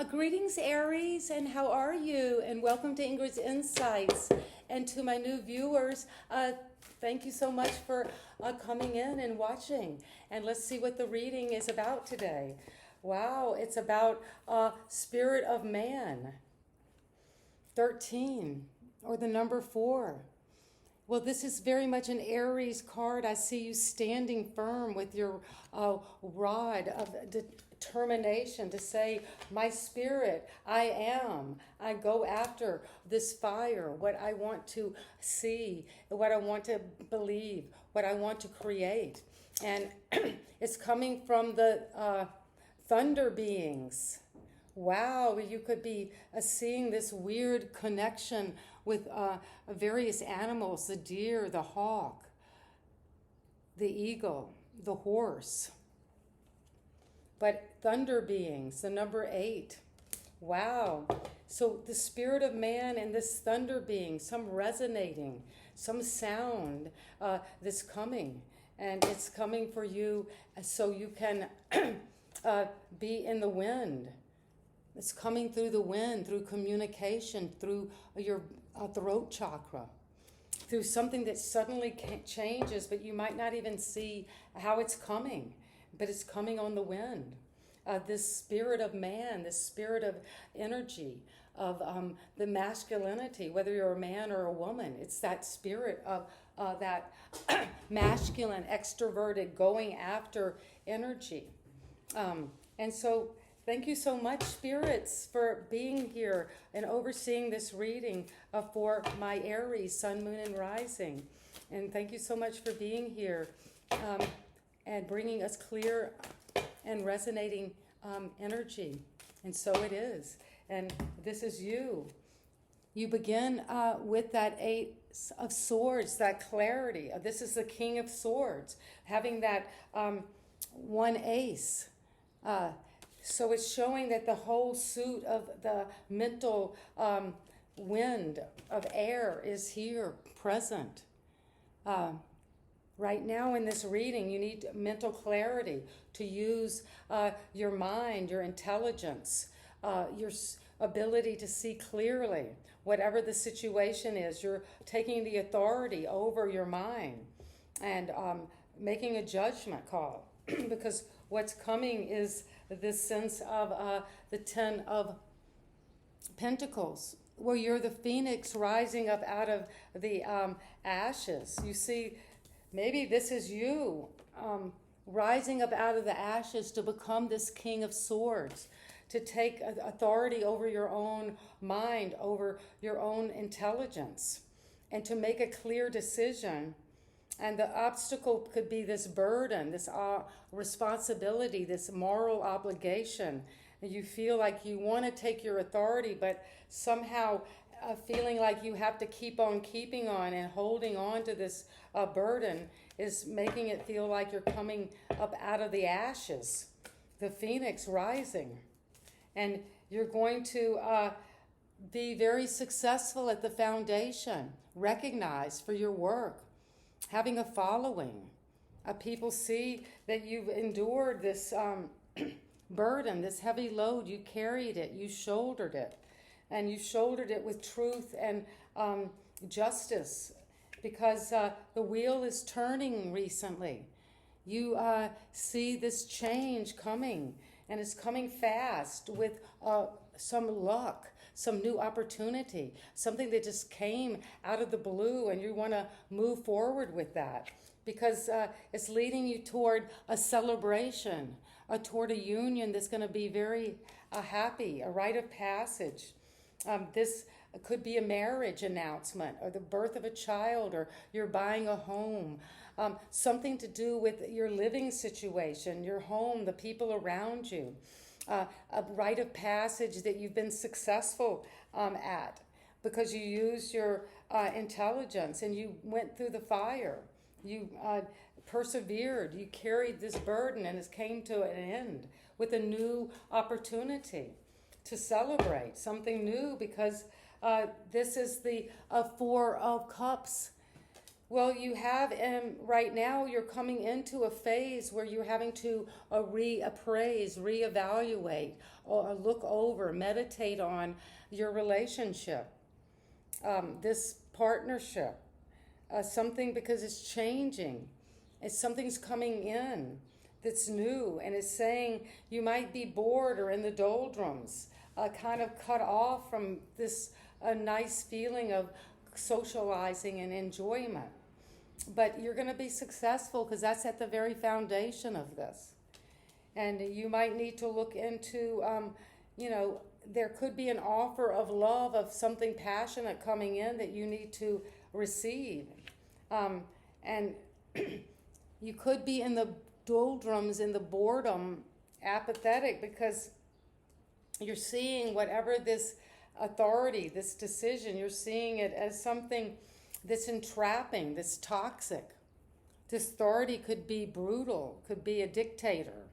Greetings, Aries, and how are you? And welcome to Ingrid's Insights. And to my new viewers, thank you so much for coming in and watching. And let's see what the reading is about today. Wow, it's about Spirit of Man, 13, or the number 4. Well, this is very much an Aries card. I see you standing firm with your rod of determination to say, my spirit, I am. I go after this fire, what I want to see, what I want to believe, what I want to create. And it's coming from the thunder beings. Wow, you could be seeing this weird connection with various animals, the deer, the hawk, the eagle, the horse. But thunder beings, the number 8. Wow. So the spirit of man and this thunder being, some resonating, some sound that's coming. And it's coming for you so you can be in the wind. It's coming through the wind, through communication, through your throat chakra, through something that suddenly changes, but you might not even see how it's coming, but it's coming on the wind. This spirit of man, this spirit of energy, of the masculinity, whether you're a man or a woman, it's that spirit of that masculine, extroverted, going after energy. And so thank you so much, spirits, for being here and overseeing this reading for my Aries, Sun, Moon, and Rising. And thank you so much for being here and bringing us clear and resonating energy. And so it is. And this is you. You begin with that 8 of Swords, that clarity. This is the King of Swords, having that 1 ace. So it's showing that the whole suit of the mental wind of air is here, present. Right now in this reading, you need mental clarity to use your mind, your intelligence, your ability to see clearly. Whatever the situation is, you're taking the authority over your mind and making a judgment call because what's coming is this sense of the 10 of Pentacles, where you're the phoenix rising up out of the ashes. You see, maybe this is you rising up out of the ashes to become this King of Swords, to take authority over your own mind, over your own intelligence, and to make a clear decision. And the obstacle could be this burden, this responsibility, this moral obligation. And you feel like you want to take your authority, but somehow feeling like you have to keep on keeping on and holding on to this burden is making it feel like you're coming up out of the ashes, the phoenix rising. And you're going to be very successful at the foundation, recognized for your work, having a following. People see that you've endured this burden, this heavy load. You carried it, you shouldered it, and you shouldered it with truth and justice, because the wheel is turning recently. You see this change coming, and it's coming fast with some luck, some new opportunity, something that just came out of the blue, and you want to move forward with that because it's leading you toward a celebration, toward a union that's going to be very happy, a rite of passage. This could be a marriage announcement or the birth of a child, or you're buying a home. Something to do with your living situation, your home, the people around you. A rite of passage that you've been successful at because you used your intelligence and you went through the fire. You persevered. You carried this burden, and it came to an end with a new opportunity to celebrate something new, because this is the 4 of Cups. Well, you have, and right now you're coming into a phase where you're having to reappraise, reevaluate, or look over, meditate on your relationship, this partnership, something because it's changing. It's something's coming in that's new, and it's saying you might be bored or in the doldrums, kind of cut off from this nice feeling of socializing and enjoyment. But you're going to be successful because that's at the very foundation of this. And you might need to look into, you know, there could be an offer of love, of something passionate coming in that you need to receive. And you could be in the doldrums, in the boredom, apathetic, because you're seeing whatever this authority, this decision, you're seeing it as something that's entrapping, that's toxic. This authority could be brutal, could be a dictator,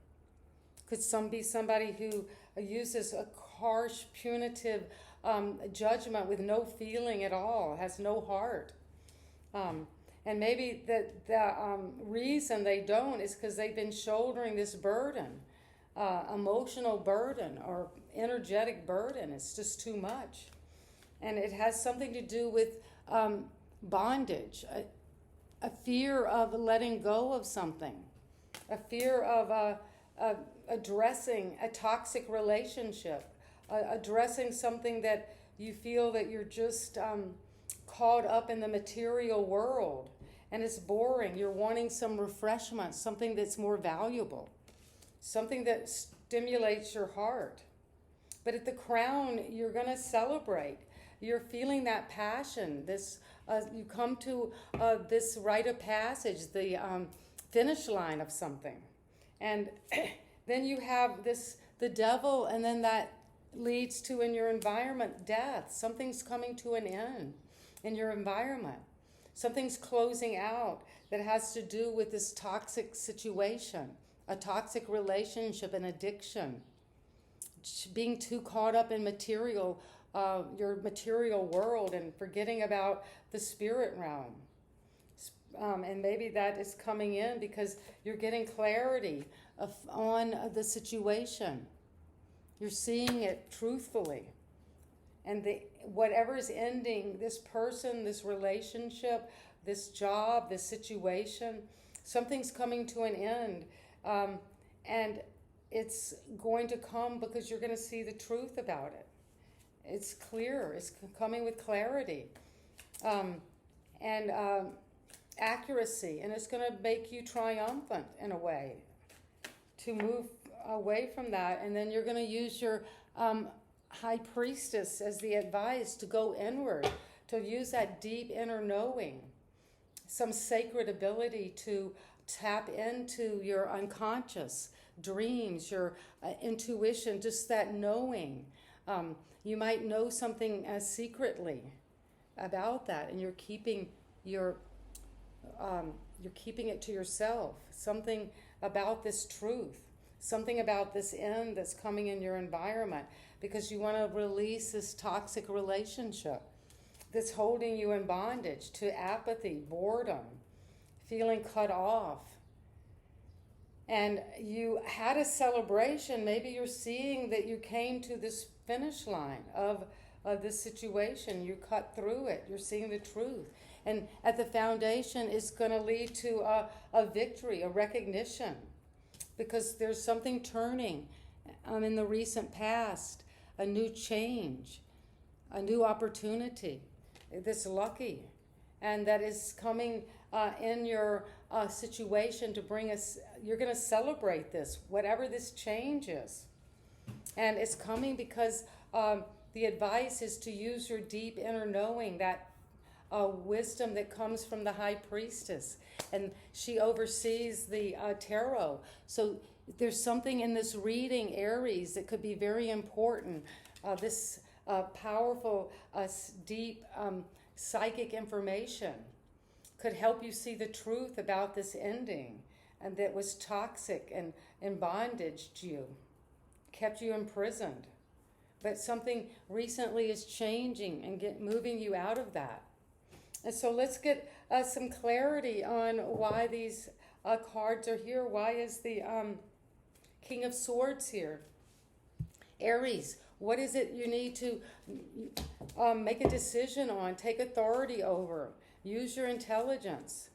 could be somebody who uses a harsh, punitive judgment with no feeling at all, has no heart. And maybe the reason they don't is because they've been shouldering this burden, emotional burden or energetic burden. It's just too much. And it has something to do with bondage, a fear of letting go of something, a fear of addressing a toxic relationship, addressing something that you feel that you're just caught up in the material world and it's boring. You're wanting some refreshment, something that's more valuable, something that stimulates your heart. But at the crown, you're going to celebrate. You're feeling that passion. This you come to this rite of passage, the finish line of something, and then you have the devil, and then that leads to, in your environment, death. Something's coming to an end in your environment. Something's closing out that has to do with this toxic situation, a toxic relationship, an addiction, being too caught up in material, your material world, and forgetting about the spirit realm. And maybe that is coming in because you're getting clarity on the situation. You're seeing it truthfully. And whatever is ending, this person, this relationship, this job, this situation, something's coming to an end. And it's going to come because you're going to see the truth about it. It's clear. It's coming with clarity and accuracy. And it's going to make you triumphant in a way to move away from that. And then you're going to use your high priestess as the advice to go inward, to use that deep inner knowing, some sacred ability to tap into your unconscious dreams, your intuition, just that knowing. You might know something secretly about that, and you're keeping you're keeping it to yourself. Something about this truth, something about this end that's coming in your environment, because you want to release this toxic relationship that's holding you in bondage to apathy, boredom, feeling cut off. And you had a celebration. Maybe you're seeing that you came to this finish line of this situation. You cut through it. You're seeing the truth. And at the foundation, it's going to lead to a victory, a recognition, because there's something turning in the recent past, a new change, a new opportunity that's lucky, and that is coming in your situation to bring us. You're going to celebrate this, whatever this change is. And it's coming because the advice is to use your deep inner knowing, that wisdom that comes from the high priestess. And she oversees the tarot. So there's something in this reading, Aries, that could be very important. This powerful, deep psychic information could help you see the truth about this ending, and that was toxic and bondaged you, kept you imprisoned. But something recently is changing and moving you out of that. And so let's get some clarity on why these cards are here. Why is the King of Swords here? Aries, what is it you need to make a decision on, take authority over, use your intelligence,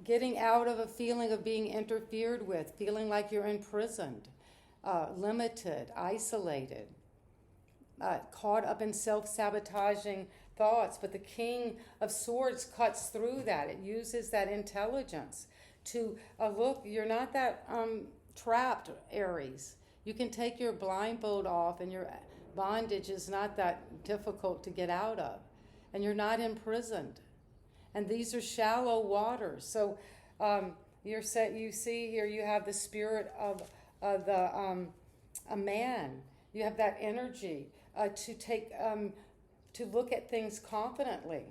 getting out of a feeling of being interfered with, feeling like you're imprisoned, limited, isolated, caught up in self-sabotaging thoughts. But the King of Swords cuts through that. It uses that intelligence to look, you're not that trapped, Aries. You can take your blindfold off, and your bondage is not that difficult to get out of. And you're not imprisoned. And these are shallow waters. So you see here, you have the spirit of a man. You have that energy to take to look at things confidently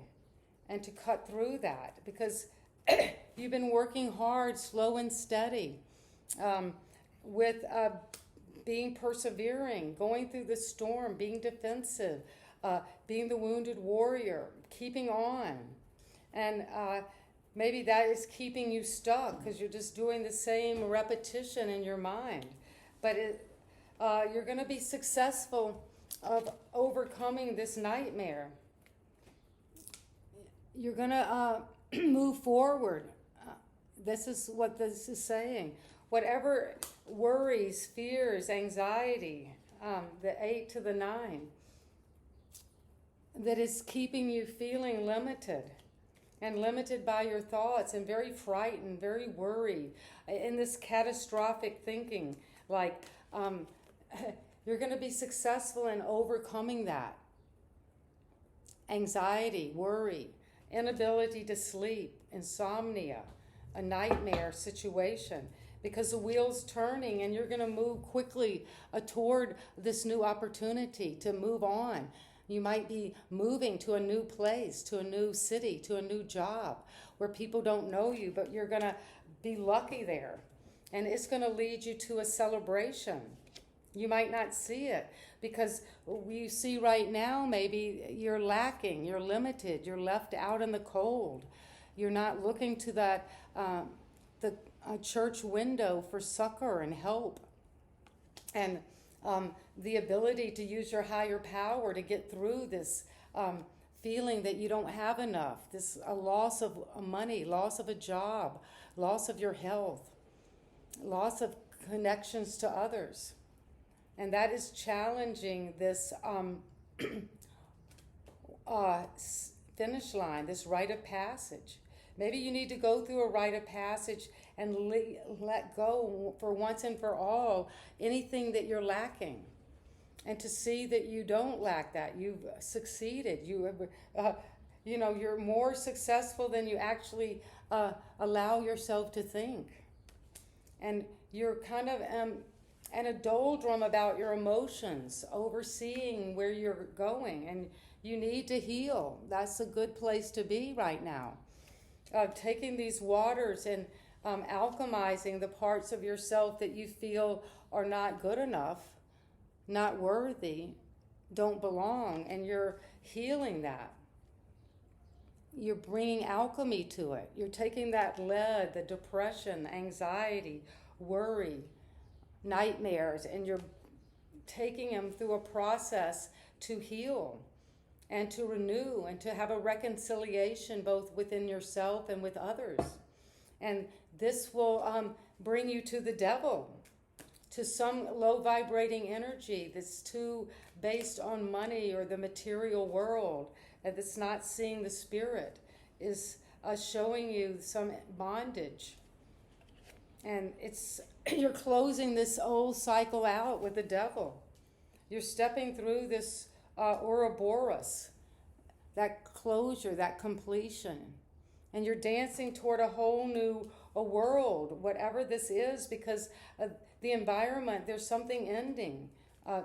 and to cut through that, because you've been working hard, slow and steady, with being persevering, going through the storm, being defensive, being the wounded warrior, keeping on. And maybe that is keeping you stuck because you're just doing the same repetition in your mind. But you're going to be successful of overcoming this nightmare. You're going to move forward. This is what this is saying. Whatever worries, fears, anxiety, the 8 to the 9, that is keeping you feeling limited, and limited by your thoughts, and very frightened, very worried, in this catastrophic thinking, like you're going to be successful in overcoming that. Anxiety, worry, inability to sleep, insomnia, a nightmare situation, because the wheel's turning and you're going to move quickly toward this new opportunity to move on. You might be moving to a new place, to a new city, to a new job where people don't know you, but you're going to be lucky there. And it's going to lead you to a celebration. You might not see it because we see right now maybe you're lacking, you're limited, you're left out in the cold. You're not looking to that the church window for succor and help. And the ability to use your higher power to get through this feeling that you don't have enough, this loss of money, loss of a job, loss of your health, loss of connections to others. And that is challenging this finish line, this rite of passage. Maybe you need to go through a rite of passage and let go for once and for all anything that you're lacking, and to see that you don't lack that. You've succeeded. You're more successful than you actually allow yourself to think. And you're kind of in a doldrum about your emotions, overseeing where you're going, and you need to heal. That's a good place to be right now. Taking these waters and alchemizing the parts of yourself that you feel are not good enough, not worthy, don't belong, and you're healing that. You're bringing alchemy to it. You're taking that lead, the depression, anxiety, worry, nightmares, and you're taking them through a process to heal and to renew and to have a reconciliation both within yourself and with others. And this will bring you to the devil, to some low vibrating energy that's too based on money or the material world, and that's not seeing the spirit, is showing you some bondage. And you're closing this old cycle out with the devil. You're stepping through this Ouroboros, that closure, that completion. And you're dancing toward a whole new world, whatever this is, because the environment, there's something ending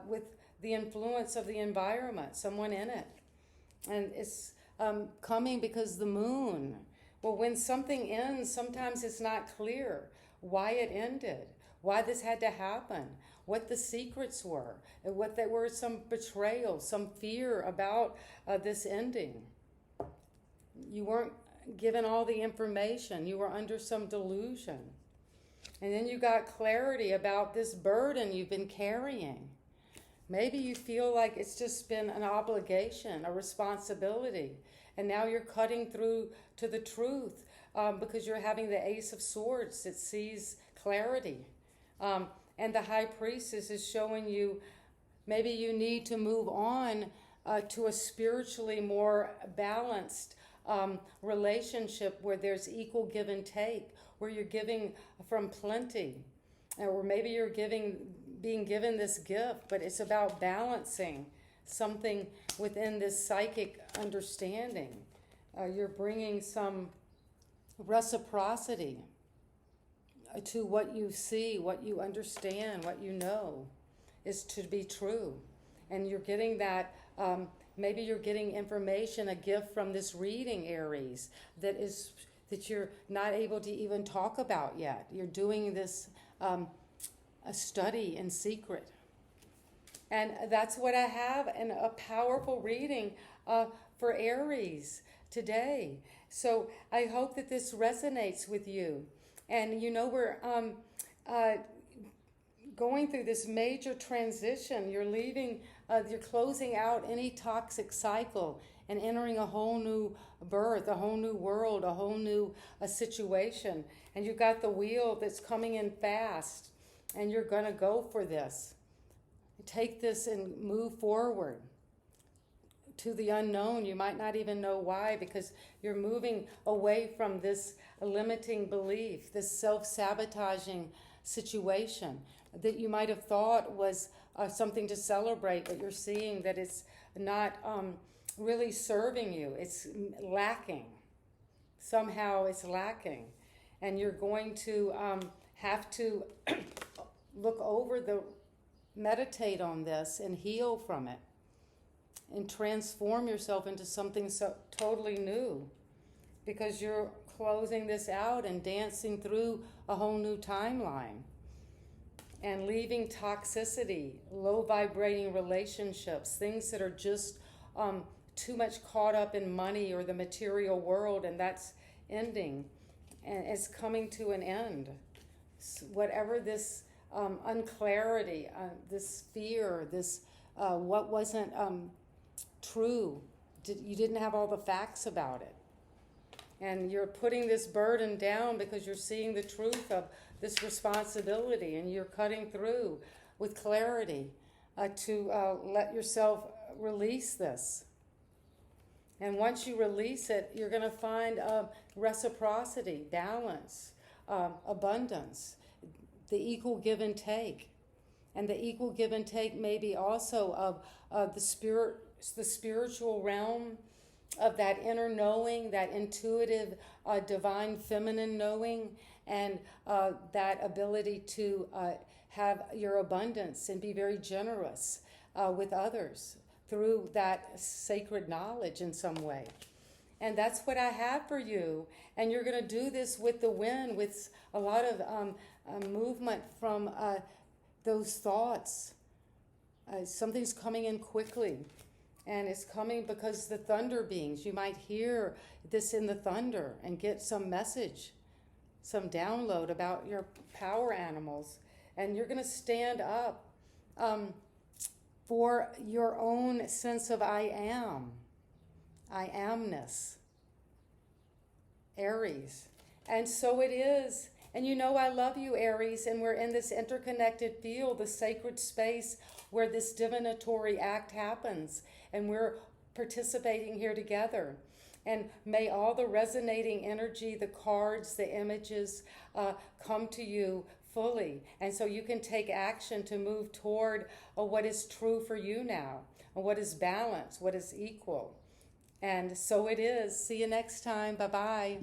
with the influence of the environment, someone in it. And it's coming because the moon. Well, when something ends, sometimes it's not clear why it ended, why this had to happen, what the secrets were, and what there were some betrayal, some fear about this ending. you weren't given all the information. You were under some delusion. And then you got clarity about this burden you've been carrying. Maybe you feel like it's just been an obligation, a responsibility. And now you're cutting through to the truth because you're having the Ace of Swords that sees clarity. And the High Priestess is showing you maybe you need to move on to a spiritually more balanced relationship where there's equal give and take, where you're giving from plenty, or maybe you're being given this gift, but it's about balancing something within this psychic understanding. You're bringing some reciprocity to what you see, what you understand, what you know is to be true. And you're getting that, maybe you're getting information, a gift from this reading, Aries, that you're not able to even talk about yet. You're doing this a study in secret. And that's what I have in a powerful reading for Aries today. So I hope that this resonates with you. And you know, we're going through this major transition. You're leaving, you're closing out any toxic cycle and entering a whole new birth, a whole new world, a whole new situation. And you've got the wheel that's coming in fast, and you're going to go for this. Take this and move forward to the unknown. You might not even know why, because you're moving away from this limiting belief, this self-sabotaging situation that you might have thought was something to celebrate, but you're seeing that it's not really serving you. It's lacking. Somehow it's lacking. And you're going to have to meditate on this and heal from it and transform yourself into something so totally new, because you're closing this out and dancing through a whole new timeline and leaving toxicity, low vibrating relationships, things that are just too much caught up in money or the material world, and that's ending and it's coming to an end. Whatever this unclarity, this fear, this what wasn't true, you didn't have all the facts about it. And you're putting this burden down because you're seeing the truth of this responsibility, and you're cutting through with clarity to let yourself release this. And once you release it, you're going to find reciprocity, balance, abundance, the equal give and take. And the equal give and take may be also of the spiritual realm, of that inner knowing, that intuitive, divine feminine knowing, and that ability to have your abundance and be very generous with others through that sacred knowledge in some way. And that's what I have for you. And you're going to do this with the wind, with a lot of movement from those thoughts. Something's coming in quickly. And it's coming because the thunder beings, you might hear this in the thunder and get some message, some download about your power animals. And you're going to stand up for your own sense of I amness, Aries. And so it is. And you know I love you, Aries, and we're in this interconnected field, the sacred space where this divinatory act happens, and we're participating here together. And may all the resonating energy, the cards, the images come to you fully, and so you can take action to move toward what is true for you now, and what is balanced, what is equal. And so it is. See you next time. Bye-bye.